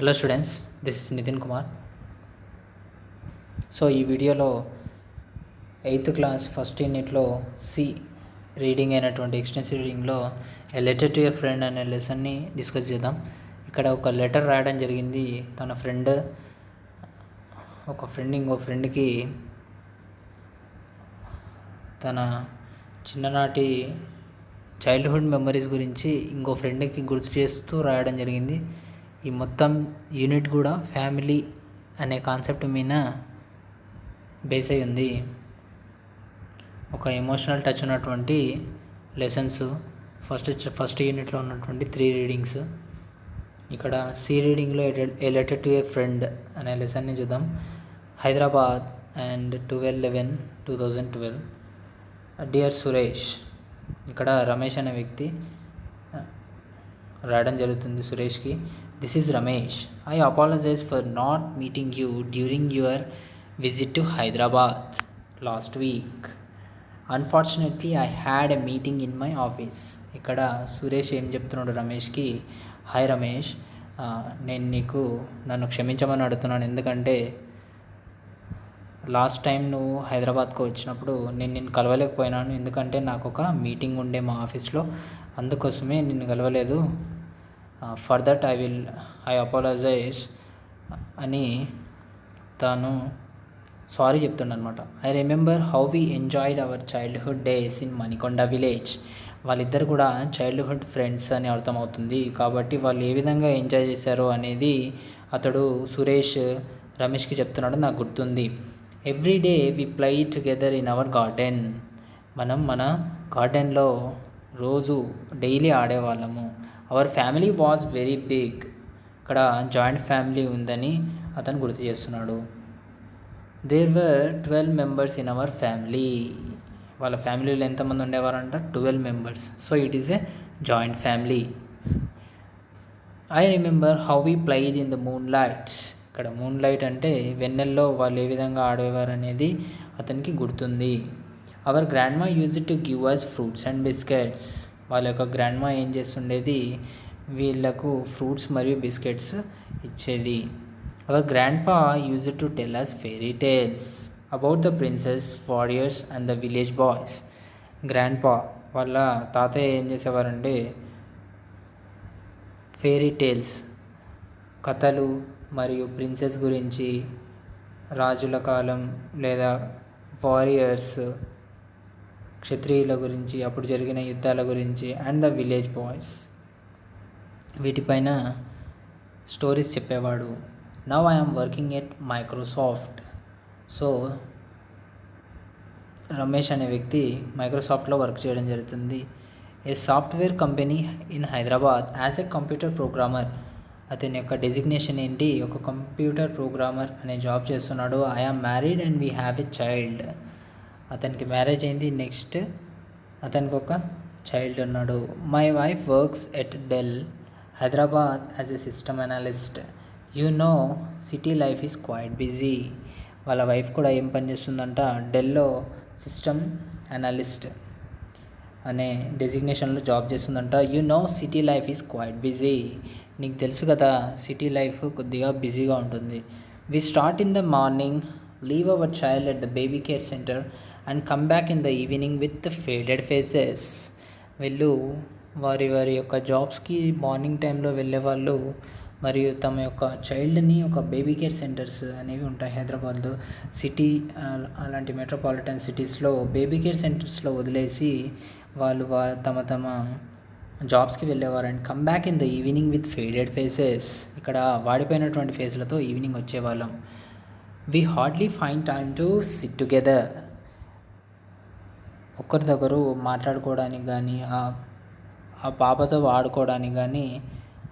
Hello students, this is Nitin Kumar. So ఈ వీడియోలో 8th class first యూనిట్లో సి రీడింగ్ అయినటువంటి ఎక్స్టెన్సివ్ రీడింగ్లో a letter to a friend అనే లెసన్ని డిస్కస్ చేద్దాం. ఇక్కడ ఒక లెటర్ రాయడం జరిగింది. తన ఫ్రెండ్ ఇంకో ఫ్రెండ్కి తన చిన్ననాటి చైల్డ్హుడ్ మెమరీస్ గురించి ఇంకో ఫ్రెండ్కి గుర్తు చేస్తూ రాయడం జరిగింది. ఈ మొత్తం యూనిట్ కూడా ఫ్యామిలీ అనే కాన్సెప్ట్ మీద బేస్ అయి ఉంది. ఒక ఎమోషనల్ టచ్ ఉన్నటువంటి లెసన్స్ ఫస్ట్ యూనిట్లో ఉన్నటువంటి 3 రీడింగ్స్. ఇక్కడ సి రీడింగ్లో a letter to a friend అనే లెసన్ని చూద్దాం. హైదరాబాద్ అండ్ 12/11/2012. డియర్ సురేష్. ఇక్కడ రమేష్ అనే వ్యక్తి రాయడం జరుగుతుంది సురేష్కి. This is Ramesh. I apologise for not meeting you during your visit to Hyderabad last week. Unfortunately I had a meeting in my office. ఇక్కడ సురేష్ ఏం చెప్తున్నాడు రమేష్కి, హాయ్ రమేష్, నేను నన్ను క్షమించమని అడుగుతున్నాను. ఎందుకంటే లాస్ట్ టైం నువ్వు హైదరాబాద్కు వచ్చినప్పుడు నిన్ను కలవలేకపోయినాను. ఎందుకంటే నాకు ఒక మీటింగ్ ఉండే మా ఆఫీస్లో, అందుకోసమే నిన్ను కలవలేదు. ఫర్ దట్ ఐ అపాలజైజ్ అని తాను సారీ చెప్తుండనమాట. I remember how we enjoyed our childhood days in Manikonda village. వాళ్ళిద్దరు కూడా చైల్డ్హుడ్ ఫ్రెండ్స్ అని అర్థమవుతుంది. కాబట్టి వాళ్ళు ఏ విధంగా ఎంజాయ్ చేశారో అనేది అతడు సురేష్ రమేష్కి చెప్తున్నాడు. నాకు గుర్తుంది. Every day we play together in our garden. మనం మన గార్డెన్లో రోజు డైలీ ఆడేవాళ్ళము. Our family was very big. ఇక్కడ జాయింట్ ఫ్యామిలీ ఉందని అతను గుర్తు చేస్తున్నాడు. There were 12 members in our family. వాళ్ళ ఫ్యామిలీలో ఎంతమంది ఉండేవారంట? 12 members. So it is a joint family. I remember how we played in the moon light. ఇక్కడ మూన్ లైట్ అంటే వెన్నెల్లో వాళ్ళు ఏ విధంగా ఆడేవారు అనేది అతనికి గుర్తుంది. Hour grandma use to give us fruits and biscuits. వాళ్ళ యొక్క గ్రాండ్మా ఏం చేస్తుండేది, వీళ్ళకు ఫ్రూట్స్ మరియు బిస్కెట్స్ ఇచ్చేది. Our grandpa use to tell us fairy tales about the princess, warriors and the village boys. Grandpa వాళ్ళ తాతయ్య ఏం చేసేవారంటే ఫెయిరీ టేల్స్, కథలు మరియు ప్రిన్సెస్ గురించి, రాజుల కాలం లేదా వారియర్స్ క్షత్రియుల గురించి, అప్పుడు జరిగిన యుద్ధాల గురించి, అండ్ ద విలేజ్ బాయ్స్ వీటిపైన స్టోరీస్ చెప్పేవాడు. Now I'm working at Microsoft. So Ramesh అనే వ్యక్తి మైక్రోసాఫ్ట్లో వర్క్ చేయడం జరుగుతుంది. A software company in Hyderabad as a computer programmer. అతని యొక్క డెసిగ్నేషన్ ఏంటి? ఒక కంప్యూటర్ ప్రోగ్రామర్ అనే జాబ్ చేస్తున్నాడు. I am married and we have a child. అతనికి మ్యారేజ్ అయింది. నెక్స్ట్ అతనికి ఒక చైల్డ్ ఉన్నాడు. My wife works at Dell Hyderabad as a system analyst. You know city life is quite busy. వాళ్ళ వైఫ్ కూడా ఏం పని చేస్తుందంట? డెల్లో సిస్టమ్ అనలిస్ట్ అనే డెసిగ్నేషన్లో జాబ్ చేస్తుందంట. You know city life is quite busy. నీకు తెలుసు కదా సిటీ లైఫ్ కొద్దిగా బిజీగా ఉంటుంది. We start in the morning, leave our child at the baby care centre and come back in the evening with faded faces. వీళ్ళు వారి యొక్క జాబ్స్కి మార్నింగ్ టైంలో వెళ్ళేవాళ్ళు మరియు తమ యొక్క చైల్డ్ని ఒక బేబీ కేర్ సెంటర్స్ అనేవి ఉంటాయి హైదరాబాద్లో. సిటీ అలాంటి మెట్రోపాలిటన్ సిటీస్లో బేబీ కేర్ సెంటర్స్లో వదిలేసి వాళ్ళు తమ జాబ్స్కి వెళ్ళేవారు. And come back in the evening with faded faces. ఇక్కడ వాడిపోయినటువంటి ఫేస్లతో ఈవినింగ్ వచ్చేవాళ్ళం. We hardly find time to sit together. ఒకరిదొకరు మాట్లాడుకోవడానికి కానీ ఆ పాపతో ఆడుకోవడానికి కానీ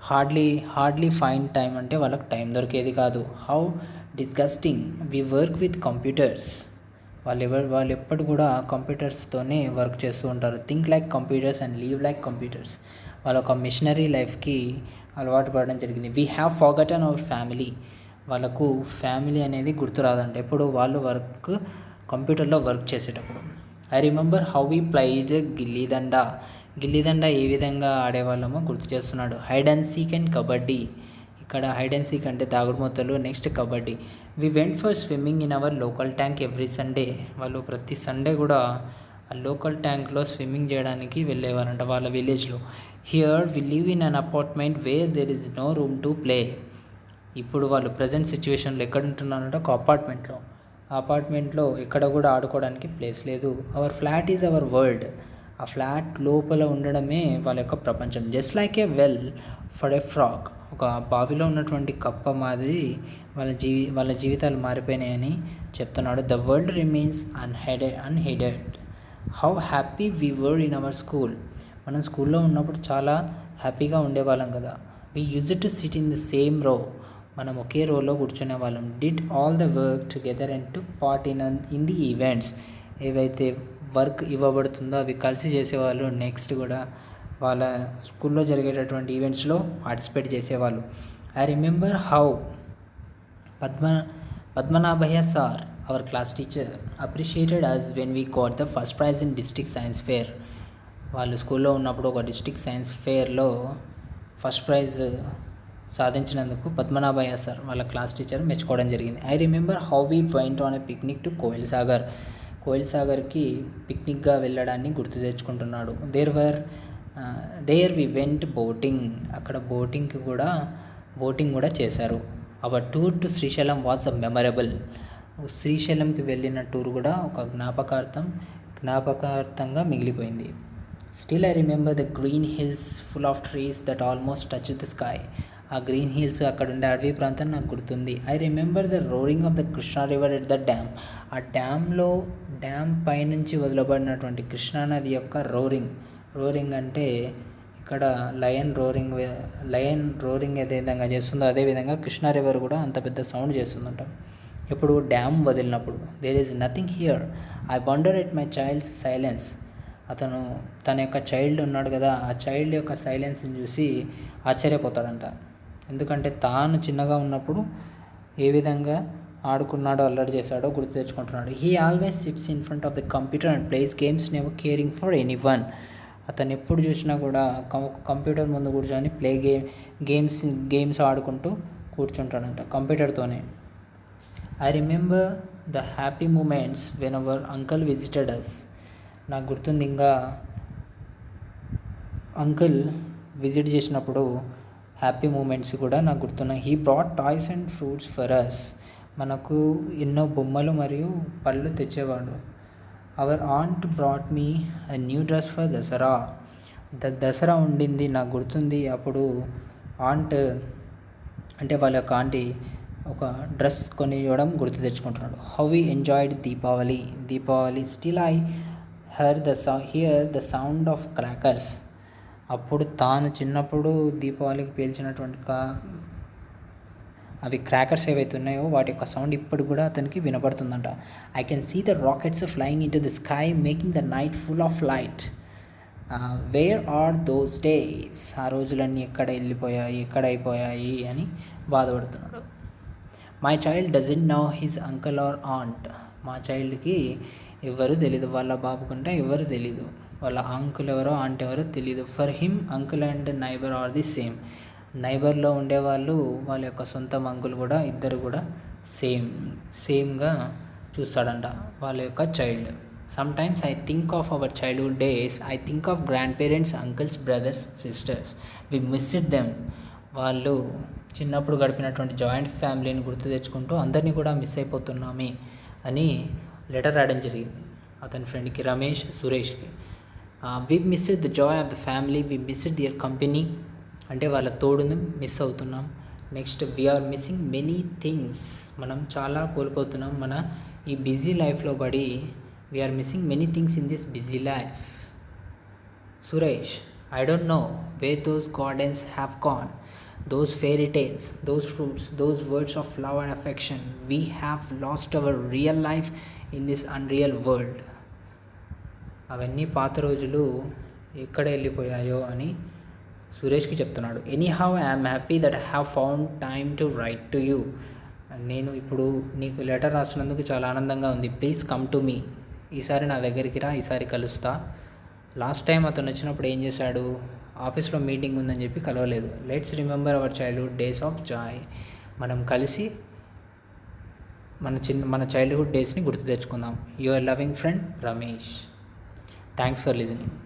హార్డ్లీ ఫైండ్ టైం అంటే వాళ్ళకి టైం దొరికేది కాదు. How disgusting. We work with computers. వాళ్ళు ఎప్పుడు కూడా కంప్యూటర్స్తోనే వర్క్ చేస్తూ ఉంటారు. Think like computers and live like computers. వాళ్ళ ఒక మిషనరీ లైఫ్కి అలవాటు పడడం జరిగింది. We have forgotten our family. వాళ్ళకు ఫ్యామిలీ అనేది గుర్తురాదంట ఎప్పుడు వాళ్ళు కంప్యూటర్లో వర్క్ చేసేటప్పుడు. I remember how we played gilli danda. ఏ విధంగా ఆడేవాళ్ళమో గుర్తు చేస్తున్నాడు. Hide and seek and kabaddi. ఇక్కడ హైడ్ అండ్ సీక్ అంటే దాగుడుమూతలు. Next kabaddi. We went for swimming in our local tank every Sunday. వాళ్ళు ప్రతి సండే కూడా ఆ లోకల్ ట్యాంక్లో స్విమ్మింగ్ చేయడానికి వెళ్ళేవారంట వాళ్ళ విలేజ్లో. Here we live in an apartment where there is no room to play. ఇప్పుడు వాళ్ళు ప్రజెంట్ సిచ్యువేషన్లో ఎక్కడ ఉంటున్నారంటే ఒక అపార్ట్మెంట్లో. ఆ అపార్ట్మెంట్లో ఎక్కడ కూడా ఆడుకోవడానికి ప్లేస్ లేదు. Our flat is our world. ఆ ఫ్లాట్ లోపల ఉండడమే వాళ్ళ యొక్క ప్రపంచం. Just like a well for a frog. ఒక బావిలో ఉన్నటువంటి కప్ప మాదిరి వాళ్ళ జీవితాలు మారిపోయినాయని చెప్తున్నాడు. The world remains unheeded. How happy we were in our school. మనం స్కూల్లో ఉన్నప్పుడు చాలా హ్యాపీగా ఉండేవాళ్ళం కదా. We use to sit in the same row. మనం ఒకే రోలో కూర్చునే వాళ్ళం. Did all the work together and took part in the events. ఏవైతే వర్క్ ఇవ్వబడుతుందో అవి కలిసి చేసేవాళ్ళు. నెక్స్ట్ కూడా వాళ్ళ స్కూల్లో జరిగేటటువంటి ఈవెంట్స్లో పార్టిసిపేట్ చేసేవాళ్ళు. I remember how Padmanabhaiah sir, our class teacher, appreciated us when we got the first prize in district science fair. వాళ్ళు స్కూల్లో ఉన్నప్పుడు ఒక డిస్ట్రిక్ట్ సైన్స్ ఫేర్లో ఫస్ట్ ప్రైజ్ సాధించినందుకు పద్మనాభయ్య సార్ వాళ్ళ క్లాస్ టీచర్ మెచ్చుకోవడం జరిగింది. I remember how we went on a picnic to Koil సాగర్కి పిక్నిక్గా వెళ్ళడాన్ని గుర్తు తెచ్చుకుంటున్నాడు. There we went boating. అక్కడ బోటింగ్ కూడా చేశారు. Our tour to Srisailam was memorable. శ్రీశైలంకి వెళ్ళిన టూర్ కూడా ఒక జ్ఞాపకార్థంగా మిగిలిపోయింది. Still I remember the green hills full of trees that almost touch the sky. ఆ గ్రీన్ హిల్స్ అక్కడ ఉండే అడవి ప్రాంతం నాకు గుర్తుంది. I remember the roaring of the Krishna river at the dam. ఆ డ్యామ్ పైనుంచి వదిలబడినటువంటి కృష్ణానది యొక్క రోరింగ్ అంటే ఇక్కడ లయన్ రోరింగ్ ఏ విధంగా చేస్తుందో అదేవిధంగా కృష్ణా రివర్ కూడా అంత పెద్ద సౌండ్ చేస్తుందంట ఎప్పుడు డ్యామ్ వదిలినప్పుడు. There is nothing here. I wonder at my child's silence. తన యొక్క చైల్డ్ ఉన్నాడు కదా, ఆ చైల్డ్ యొక్క సైలెన్స్ని చూసి ఆశ్చర్యపోతాడంట. ఎందుకంటే తాను చిన్నగా ఉన్నప్పుడు ఏ విధంగా ఆడుకున్నాడో అల్లరి చేశాడో గుర్తు తెచ్చుకుంటున్నాడు. He always sits in front of the computer and plays games never caring for anyone. అతను ఎప్పుడు చూసినా కూడా కంప్యూటర్ ముందు కూర్చొని గేమ్స్ ఆడుకుంటూ కూర్చుంటాడంట కంప్యూటర్తోనే. I remember the happy moments when our uncle visited us. నాకు గుర్తుంది ఇంకా అంకుల్ విజిట్ చేసినప్పుడు హ్యాపీ మూమెంట్స్ కూడా నాకు గుర్తున్నాయి. He brought toys and fruits for us. మనకు ఎన్నో బొమ్మలు మరియు పళ్ళు తెచ్చేవాడు. Our aunt brought me a new dress for Dasara. Dasara ఉండింది నాకు గుర్తుంది. అప్పుడు ఆంట్ అంటే వాళ్ళ యొక్క ఆంటీ ఒక డ్రెస్ కొని ఇవ్వడం గుర్తు తెచ్చుకుంటున్నాడు. How we enjoyed Deepavali. Still I hear the sound of crackers. అప్పుడు తాను చిన్నప్పుడు దీపావళికి పేల్చినటువంటి అవి క్రాకర్స్ ఏవైతే ఉన్నాయో వాటి యొక్క సౌండ్ ఇప్పటికి కూడా అతనికి వినపడుతుందంట. I can see the rockets flying into the sky making the night full of light. Where are those days. ఆ రోజులన్నీ ఎక్కడ అయిపోయాయి అని బాధపడుతున్నాడు. My child doesn't know his uncle or aunt. మా చైల్డ్కి ఎవరు తెలీదు, వాళ్ళ బాబుకుంటే ఎవరు తెలీదు, వాళ్ళ అంకుల్ ఎవరో ఆంట్ ఎవరో తెలీదు. For him uncle and neighbour are the same. నైబర్లో ఉండేవాళ్ళు వాళ్ళ యొక్క సొంత అంకుల్ కూడా ఇద్దరు కూడా సేమ్గా చూస్తాడంట వాళ్ళ యొక్క child. Sometimes I think of our childhood days. I think of grandparents, uncles, brothers, sisters. We missed them. వాళ్ళు చిన్నప్పుడు గడిపినటువంటి జాయింట్ ఫ్యామిలీని గుర్తు తెచ్చుకుంటూ అందరినీ కూడా మిస్ అయిపోతున్నామే అని లెటర్ రాయడం జరిగింది అతని ఫ్రెండ్కి, సురేష్కి. We missed the joy of the family, we missed their company. అంటే వాళ్ళ తోడుని మిస్ అవుతున్నాం. Next we're missing many things. మనం చాలా కోల్పోతున్నాం మన ఈ బిజీ లైఫ్లో పడి. We're missing many things in this busy life. Suresh, I don't know where those gardens have gone, those fairy tales, those fruits, those words of love and affection. We have lost our real life in this unreal world. అవన్నీ పాత రోజులు ఎక్కడ వెళ్ళిపోయాయో అని సురేష్కి చెప్తున్నాడు. Anyhow I'm happy that I have found time to right to you. నేను ఇప్పుడు నీకు letter రాసినందుకు చాలా ఆనందంగా ఉంది. Please come to me. ఈసారి నా దగ్గరికి రా, ఈసారి కలుస్తా. లాస్ట్ టైం అతను వచ్చినప్పుడు ఏం చేశాడు, ఆఫీస్లో మీటింగ్ ఉందని చెప్పి కలవలేదు. Let's remember hour childhood days of Joy. మనం కలిసి మన చైల్డ్హుడ్ డేస్ని గుర్తు తెచ్చుకుందాం. Your loving friend Ramesh. Thanks for listening.